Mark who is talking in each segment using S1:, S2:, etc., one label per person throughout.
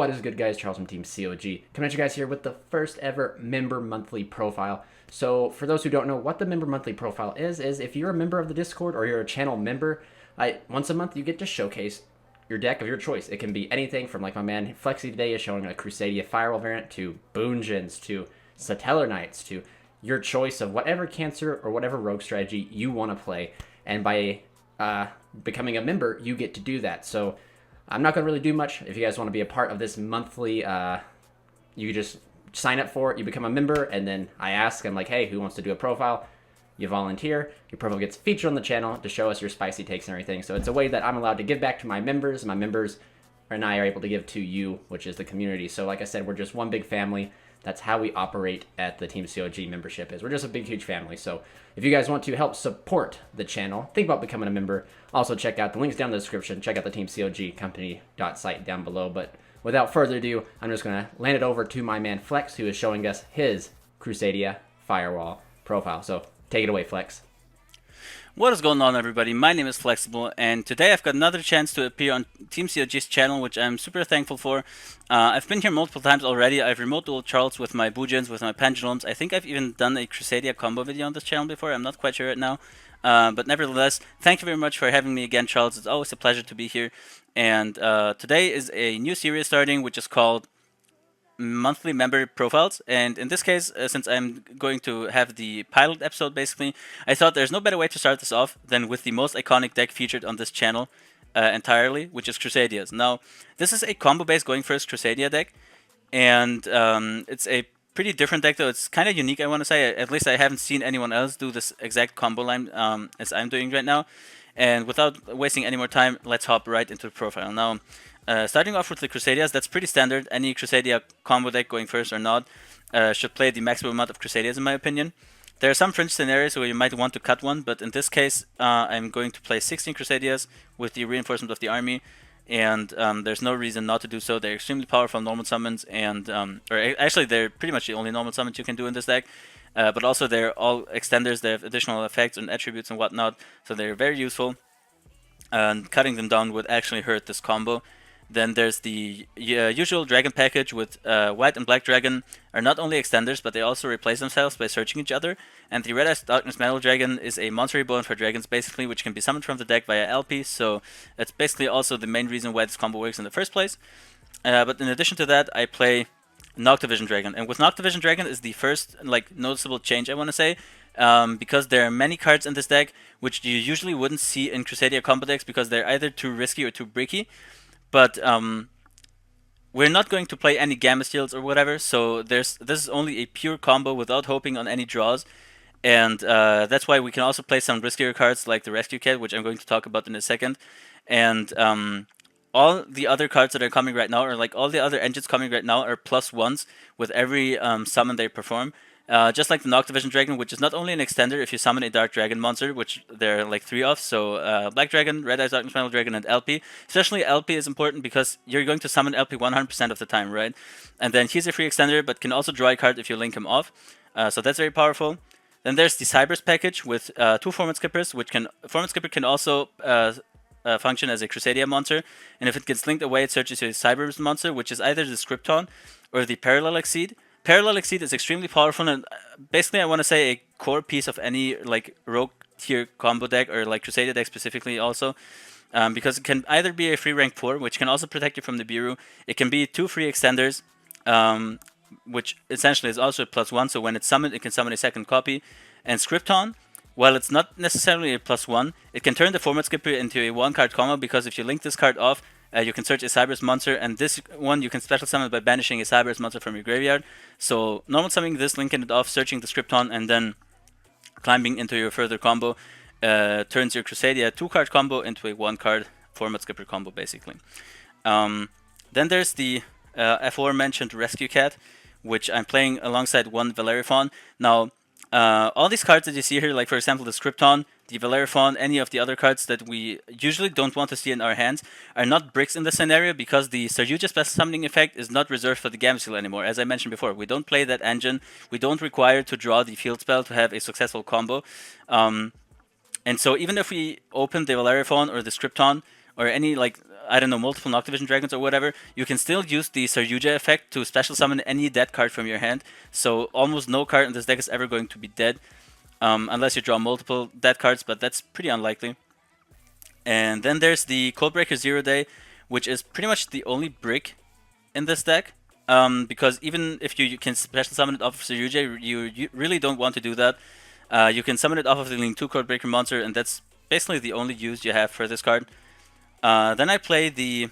S1: What is good, guys? Charles from Team COG. Coming at you guys here with the first ever member monthly profile. So for those who don't know what the member monthly profile is if you're a member of the Discord or you're a channel member, once a month you get to showcase your deck of your choice. It can be anything from, like my man Flexi today is showing a Crusadia Firewall variant, to Boonjins, to Satellar Knights, to your choice of whatever cancer or whatever rogue strategy you want to play. And by becoming a member, you get to do that. So I'm not going to really do much. If you guys want to be a part of this monthly, you just sign up for it, you become a member, and then I ask, I'm like, hey, who wants to do a profile? You volunteer, your profile gets featured on the channel to show us your spicy takes and everything. So it's a way that I'm allowed to give back to my members. My members and I are able to give to you, which is the community. So like I said, we're just one big family. That's how we operate at the Team COG membership. We're just a big, huge family. So if you guys want to help support the channel, think about becoming a member. Also check out the links down in the description. Check out the Team COG company.site down below. But without further ado, I'm just going to land it over to my man Flex, who is showing us his Crusadia Firewall profile. So take it away, Flex.
S2: What is going on, everybody? My name is Flexible, and today I've got another chance to appear on Team COG's channel, which I'm super thankful for. I've been here multiple times already. I've remote dueled Charles with my Boojins, with my Pendulums. I think I've even done a Crusadia combo video on this channel before. I'm not quite sure right now. But nevertheless, thank you very much for having me again, Charles. It's always a pleasure to be here. And today is a new series starting, which is called monthly member profiles, and in this case, since I'm going to have the pilot episode basically, I thought there's no better way to start this off than with the most iconic deck featured on this channel entirely, which is Crusadia's. Now, this is a combo based going first Crusadia deck, and it's a pretty different deck, though. It's kind of unique, I want to say. At least I haven't seen anyone else do this exact combo line as I'm doing right now. And without wasting any more time, let's hop right into the profile. Now, starting off with the Crusadias, that's pretty standard. Any Crusadia combo deck, going first or not, should play the maximum amount of Crusadias, in my opinion. There are some fringe scenarios where you might want to cut one, but in this case, I'm going to play 16 Crusadias with the reinforcement of the army, and there's no reason not to do so. They're extremely powerful normal summons, and or actually, they're pretty much the only normal summons you can do in this deck. But also, they're all extenders. They have additional effects and attributes and whatnot, so they're very useful. And cutting them down would actually hurt this combo. Then there's the usual dragon package with white and black dragon are not only extenders, but they also replace themselves by searching each other. And the red-eyed darkness metal dragon is a monster reborn for dragons, basically, which can be summoned from the deck via LP. So that's basically also the main reason why this combo works in the first place. But in addition to that, I play Noctivision Dragon, and with Noctivision Dragon is the first noticeable change, I want to say, because there are many cards in this deck which you usually wouldn't see in Crusadia combo decks because they're either too risky or too bricky. But we're not going to play any Gamma Steels or whatever, so this is only a pure combo without hoping on any draws, and that's why we can also play some riskier cards like the Rescue Cat, which I'm going to talk about in a second, and all the other cards that are coming right now, or like all the other engines coming right now, are +1s with every summon they perform. Just like the Noctivision Dragon, which is not only an extender if you summon a Dark Dragon monster, which there are like 3 of, so Black Dragon, Red-Eyed Darkness Metal Dragon, and LP. Especially LP is important because you're going to summon LP 100% of the time, right? And then he's a free extender, but can also draw a card if you link him off, so that's very powerful. Then there's the Cybers package with 2 Format Skippers, which can... Format Skipper can also function as a Crusadia monster, and if it gets linked away, it searches your Cybers monster, which is either the Scripton or the Parallel Exceed. Parallel Exceed is extremely powerful, and basically I want to say a core piece of any like rogue tier combo deck, or like Crusadia deck specifically also, because it can either be a free rank 4, which can also protect you from the Biru. It can be 2 free extenders, which essentially is also a +1, so when it's summoned, it can summon a second copy. And Scripton, while it's not necessarily a +1, it can turn the Format Skipper into a 1-card combo, because if you link this card off, you can search a Cybers monster, and this one you can special summon by banishing a Cybers monster from your graveyard. So normal summoning this, linking it off, searching the Scripton, and then climbing into your further combo turns your Crusadia 2-card combo into a 1-card Format Skipper combo, basically. Then there's the aforementioned Rescue Cat, which I'm playing alongside one Valeriphon. Now, all these cards that you see here, like for example the Scripton, the Valeriphon, any of the other cards that we usually don't want to see in our hands, are not bricks in this scenario, because the Saryuja special summoning effect is not reserved for the Gamma Steel anymore. As I mentioned before, we don't play that engine. We don't require to draw the field spell to have a successful combo. And so even if we open the Valeriphon or the Scripton or any like I don't know, multiple Noctivision Dragons or whatever, you can still use the YuGiOh effect to special summon any dead card from your hand. So almost no card in this deck is ever going to be dead, unless you draw multiple dead cards, but that's pretty unlikely. And then there's the Codebreaker 0 Day, which is pretty much the only brick in this deck. Because even if you can special summon it off of YuGiOh, you really don't want to do that. You can summon it off of the Link 2 Codebreaker monster, and that's basically the only use you have for this card. Then I play the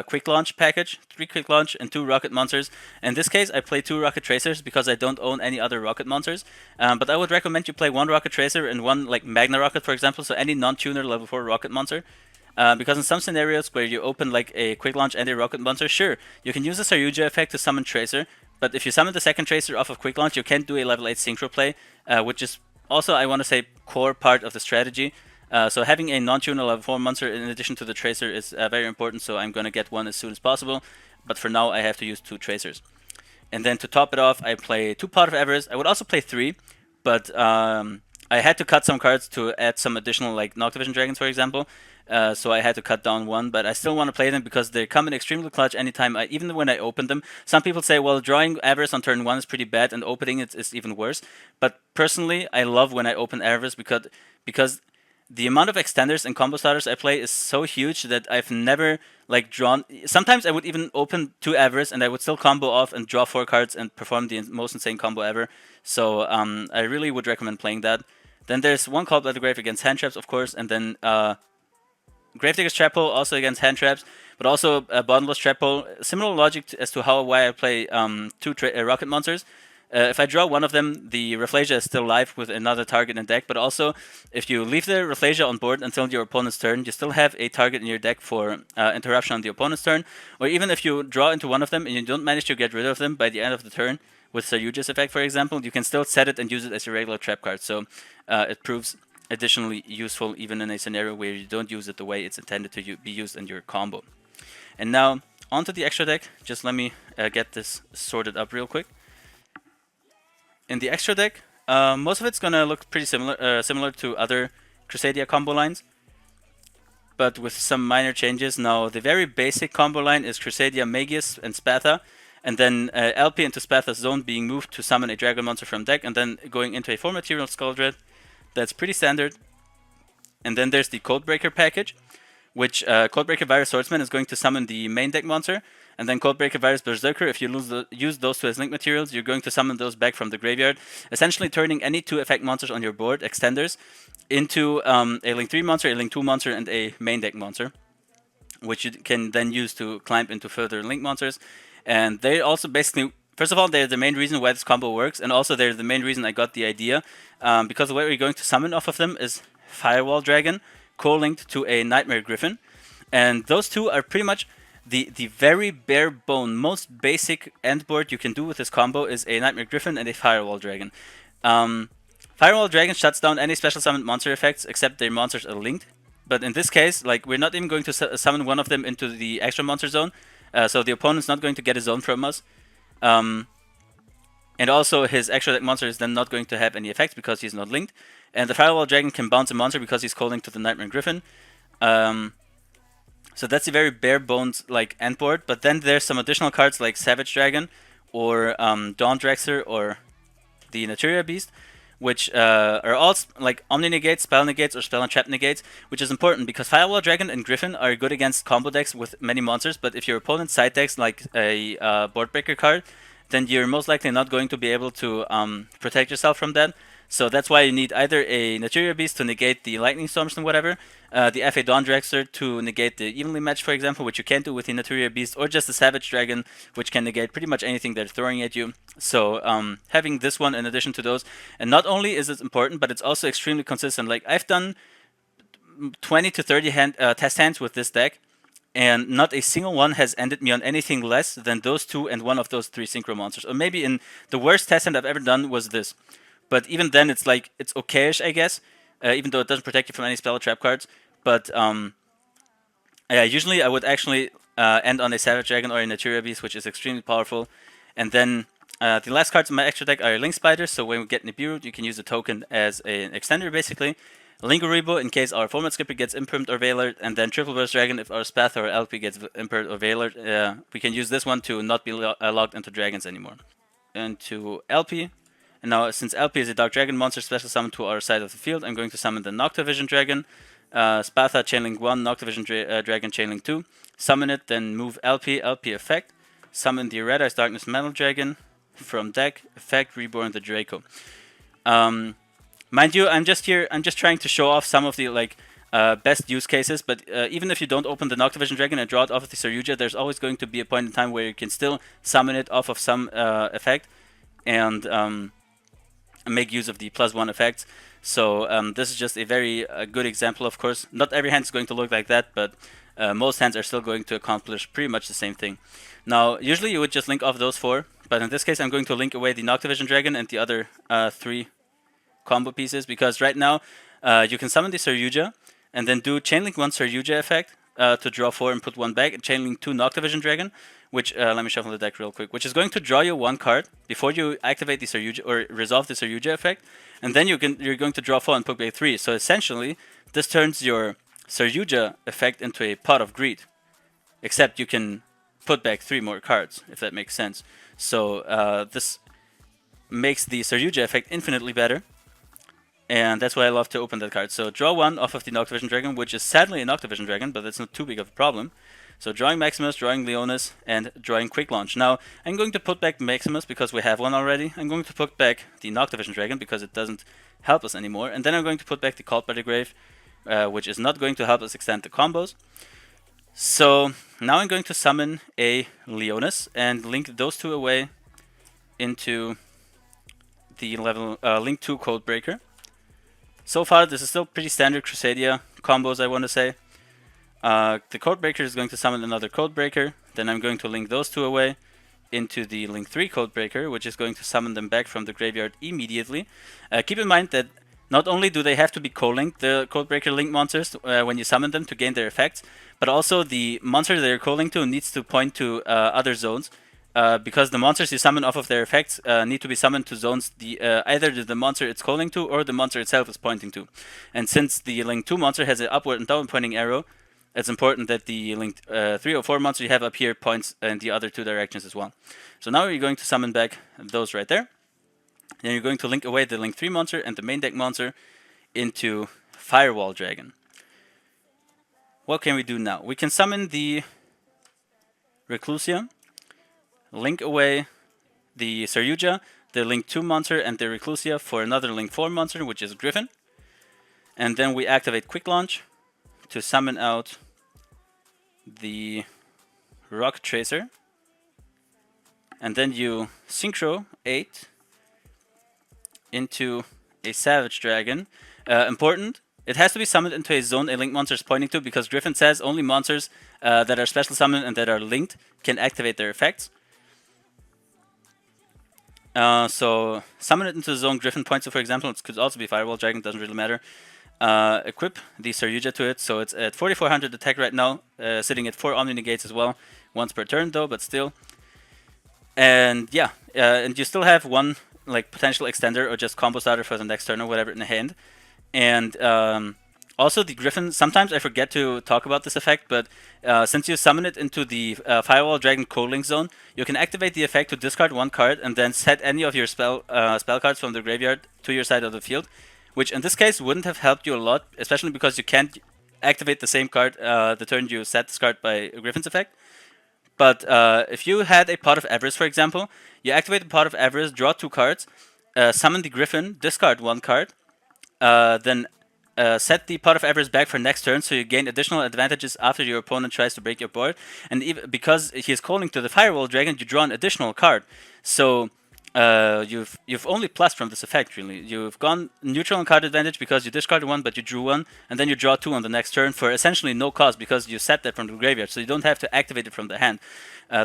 S2: Quick Launch package, 3 Quick Launch and 2 Rocket Monsters. In this case, I play 2 Rocket Tracers because I don't own any other Rocket Monsters. But I would recommend you play 1 Rocket Tracer and 1 like Magna Rocket, for example, so any non-tuner level 4 Rocket Monster. Because in some scenarios where you open like a Quick Launch and a Rocket Monster, sure, you can use the YuGiOh effect to summon Tracer, but if you summon the second Tracer off of Quick Launch, you can't do a level 8 Synchro play, which is also, I want to say, core part of the strategy. So having a non-tuner level 4 monster in addition to the Tracer is very important, so I'm going to get one as soon as possible, but for now I have to use 2 Tracers. And then to top it off, I play 2 Pot of Avarice. I would also play 3, but I had to cut some cards to add some additional like Noctivision Dragons, for example. So I had to cut down 1, but I still want to play them because they come in extremely clutch anytime, even when I open them. Some people say, well, drawing Avarice on turn 1 is pretty bad and opening it is even worse. But personally, I love when I open Avarice because the amount of extenders and combo starters I play is so huge that I've never like drawn. Sometimes I would even open 2 Avarice and I would still combo off and draw 4 cards and perform the most insane combo ever. So I really would recommend playing that. Then there's 1 Call by the Grave against hand traps, of course, and then Gravedigger's Trap Hole also against hand traps, but also Bottomless Trap Hole. Similar logic as to why I play 2 Rocket Monsters. If I draw one of them, the Rafflesia is still live with another target in deck, but also if you leave the Rafflesia on board until your opponent's turn, you still have a target in your deck for interruption on the opponent's turn, or even if you draw into one of them and you don't manage to get rid of them by the end of the turn, with YuGiOh's effect, for example, you can still set it and use it as a regular trap card, so it proves additionally useful even in a scenario where you don't use it the way it's intended to be used in your combo. And now, onto the extra deck. Just let me get this sorted up real quick. In the extra deck, most of it's gonna look pretty similar to other Crusadia combo lines, but with some minor changes. Now, the very basic combo line is Crusadia, Magius, and Spatha, and then LP into Spatha's zone being moved to summon a Dragon monster from deck, and then going into a 4 material Skull Dread. That's pretty standard. And then there's the Codebreaker package, which Codebreaker Virus Swordsman is going to summon the main deck monster, and then Codebreaker Virus Berserker, if you use those 2 as link materials, you're going to summon those back from the graveyard, essentially turning any 2 effect monsters on your board, extenders, into a Link 3 monster, a Link 2 monster, and a main deck monster, which you can then use to climb into further link monsters. And they also basically, first of all, they're the main reason why this combo works, and also they're the main reason I got the idea, because the way we're going to summon off of them is Firewall Dragon, co-linked to a Nightmare Griffin, and those 2 are pretty much the very bare bone, most basic end board you can do with this combo is a Nightmare Griffin and a Firewall Dragon. Firewall Dragon shuts down any special summoned monster effects except their monsters are linked, but in this case, like, we're not even going to summon one of them into the extra monster zone, so the opponent's not going to get a zone from us. And also his extra deck monster is then not going to have any effects because he's not linked. And the Firewall Dragon can bounce a monster because he's co-linked to the Nightmare Griffin. So that's a very bare bones like end board. But then there's some additional cards like Savage Dragon or Dawn Drexler or the Naturia Beast, which are all like Omni Negates, Spell Negates, or Spell and Trap Negates, which is important because Firewall Dragon and Griffin are good against combo decks with many monsters, but if your opponent side decks like a board breaker card, then you're most likely not going to be able to protect yourself from that. So that's why you need either a Naturia Beast to negate the Lightning Storms and whatever, the FA Dawn Drexler to negate the Evenly Match, for example, which you can't do with the Naturia Beast, or just the Savage Dragon, which can negate pretty much anything they're throwing at you. So having this one in addition to those, and not only is it important, but it's also extremely consistent. Like, I've done 20 to 30 test hands with this deck, and not a single one has ended me on anything less than those 2 and one of those 3 Synchro monsters. Or maybe in the worst test hand I've ever done was this. But even then, it's like, it's okayish, I guess, even though it doesn't protect you from any spell or trap cards. But yeah, usually I would actually end on a Savage Dragon or a Naturia Beast, which is extremely powerful. And then the last cards in my extra deck are Link Spiders, so when we get Nibiru, you can use the token as an extender, basically. Linguribo in case our format skipper gets impermed or Veiler, and then Triple Burst Dragon if our Spath or LP gets impermed or Veiler. We can use this one to not be logged into dragons anymore. Into LP. And now, since LP is a Dark Dragon monster special summon to our side of the field, I'm going to summon the Noctavision Dragon. Spatha Chainlink 1, Noctavision Dragon Chainlink 2. Summon it, then move LP effect. Summon the Red Eyes Darkness Metal Dragon from deck, effect, reborn the Draco. Mind you, I'm just trying to show off some of the best use cases, but even if you don't open the Noctavision Dragon and draw it off of the Saryuja, there's always going to be a point in time where you can still summon it off of some effect and make use of the +1 effects. So this is just a very good example, of course. Not every hand is going to look like that, but most hands are still going to accomplish pretty much the same thing. Now, usually you would just link off those 4, but in this case I'm going to link away the Noctavision Dragon and the other 3 combo pieces, because right now you can summon the Saryuja and then do Chainlink 1 Saryuja effect to draw 4 and put 1 back, and Chainlink 2 Noctavision Dragon, which, let me shuffle the deck real quick, which is going to draw you 1 card before you activate the Saryuja, or resolve the Saryuja effect, and then you're going to draw 4 and put back 3. So essentially, this turns your Saryuja effect into a pot of greed, except you can put back 3 more cards, if that makes sense. So this makes the Saryuja effect infinitely better, and that's why I love to open that card. So draw 1 off of the Noctavision Dragon, which is sadly a Noctavision Dragon, but that's not too big of a problem. So drawing Maximus, drawing Leonis, and drawing Quick Launch. Now, I'm going to put back Maximus because we have one already. I'm going to put back the Noctavision Dragon because it doesn't help us anymore. And then I'm going to put back the Cult by the Grave, which is not going to help us extend the combos. So now I'm going to summon a Leonis and link those 2 away into the level Link 2 Codebreaker. So far, this is still pretty standard Crusadia combos, I want to say. The Codebreaker is going to summon another Codebreaker. Then I'm going to link those 2 away into the Link 3 Codebreaker, which is going to summon them back from the graveyard immediately. Keep in mind that not only do they have to be co-linked, the Codebreaker link monsters, when you summon them to gain their effects, but also the monster they're co-linked to needs to point to other zones. Because the monsters you summon off of their effects need to be summoned to zones either the monster it's calling to or the monster itself is pointing to. And since the Link 2 monster has an upward and downward pointing arrow, it's important that the Link 3 or 4 monster you have up here points in the other 2 directions as well. So now you're going to summon back those right there. Then you're going to link away the Link 3 monster and the main deck monster into Firewall Dragon. What can we do now? We can summon the Reclusia, link away the Saryuja, the Link 2 monster, and the Reclusia for another Link 4 monster, which is Griffin. And then we activate Quick Launch to summon out the Rock Tracer. And then you Synchro 8 into a Savage Dragon. Important, it has to be summoned into a zone a link monster is pointing to, because Griffin says only monsters that are special summoned and that are linked can activate their effects. So summon it into the zone Griffin points to, for example. It could also be Firewall Dragon, doesn't really matter. Equip the Saryuja to it, so it's at 4400 attack right now, sitting at 4 Omni Negates as well, once per turn though, but still. And yeah, and you still have 1 like potential extender or just combo starter for the next turn or whatever in the hand. And also the Griffin, sometimes I forget to talk about this effect, but since you summon it into the Firewall Dragon co-link zone, you can activate the effect to discard 1 card and then set any of your spell cards from the graveyard to your side of the field, which in this case wouldn't have helped you a lot, especially because you can't activate the same card the turn you set this card by Griffin's effect. But if you had a Pot of Avarice, for example, you activate the Pot of Avarice, draw 2 cards, summon the Griffin, discard 1 card, then set the Pot of Avarice back for next turn, so you gain additional advantages after your opponent tries to break your board. And even because he is calling to the Firewall Dragon, you draw an additional card. So you've only plus from this effect, really. You've gone neutral on card advantage because you discarded 1, but you drew 1, and then you draw 2 on the next turn for essentially no cost because you set that from the graveyard, so you don't have to activate it from the hand.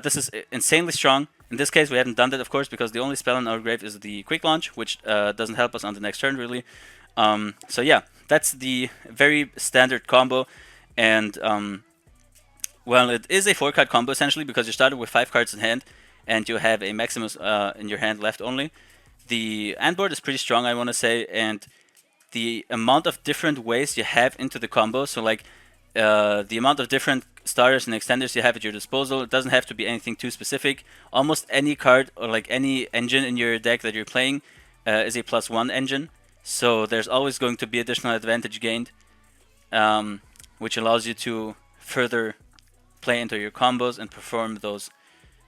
S2: This is insanely strong. In this case, we haven't done that, of course, because the only spell in our grave is the Quick Launch, which doesn't help us on the next turn, really. So yeah, that's the very standard combo, and well, it is a 4-card combo essentially because you started with 5 cards in hand, and you have a Maximus in your hand left only. The end board is pretty strong, I want to say, and the amount of different ways you have into the combo. So like the amount of different starters and extenders you have at your disposal. It doesn't have to be anything too specific. Almost any card or like any engine in your deck that you're playing is a +1 engine. So there's always going to be additional advantage gained, which allows you to further play into your combos and perform those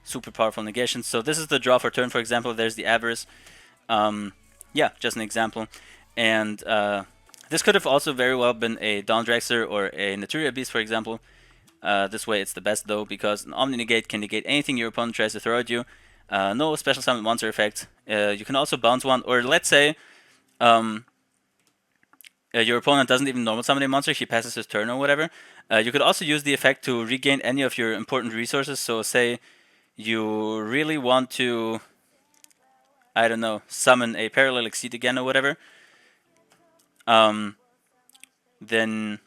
S2: super powerful negations. So this is the draw for turn, for example. There's the Avarice. Yeah, just an example. And this could have also very well been a Dawn Drexler or a Naturia Beast, for example. This way it's the best though, because an Omni Negate can negate anything your opponent tries to throw at you. No special summon monster effect. You can also bounce one, or let's say your opponent doesn't even normal summon a monster, he passes his turn or whatever. You could also use the effect to regain any of your important resources. So say you really want to, I don't know, summon a Parallel Exceed again or whatever. Then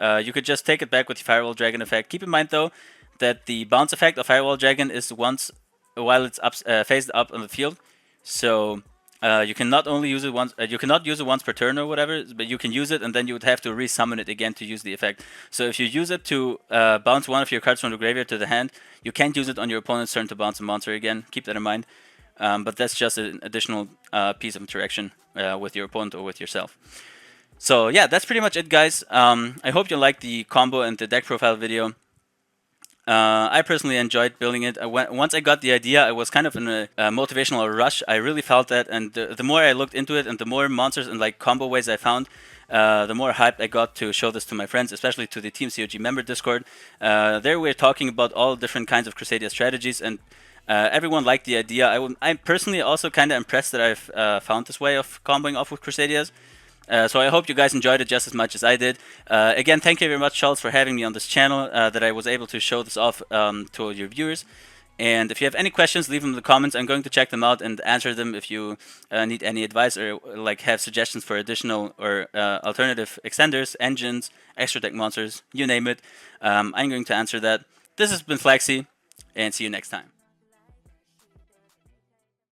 S2: you could just take it back with the Firewall Dragon effect. Keep in mind though that the bounce effect of Firewall Dragon is once while it's up, phased up on the field. So you can not only use it once, you cannot use it once per turn or whatever, but you can use it and then you would have to resummon it again to use the effect. So if you use it to bounce one of your cards from the graveyard to the hand, you can't use it on your opponent's turn to bounce a monster again. Keep that in mind. But that's just an additional piece of interaction with your opponent or with yourself. So yeah, that's pretty much it, guys. I hope you liked the combo and the deck profile video. I personally enjoyed building it. Once I got the idea, I was kind of in a motivational rush. I really felt that, and the more I looked into it and the more monsters and like combo ways I found, the more hyped I got to show this to my friends, especially to the Team COG member Discord. There we're talking about all different kinds of Crusadia strategies, and everyone liked the idea. I'm personally also kind of impressed that I've found this way of comboing off with Crusadias. So I hope you guys enjoyed it just as much as I did. Again, thank you very much, Charles, for having me on this channel, that I was able to show this off to your viewers. And if you have any questions, leave them in the comments. I'm going to check them out and answer them if you need any advice or like have suggestions for additional or alternative extenders, engines, extra deck monsters, you name it. I'm going to answer that. This has been Flexi, and see you next time.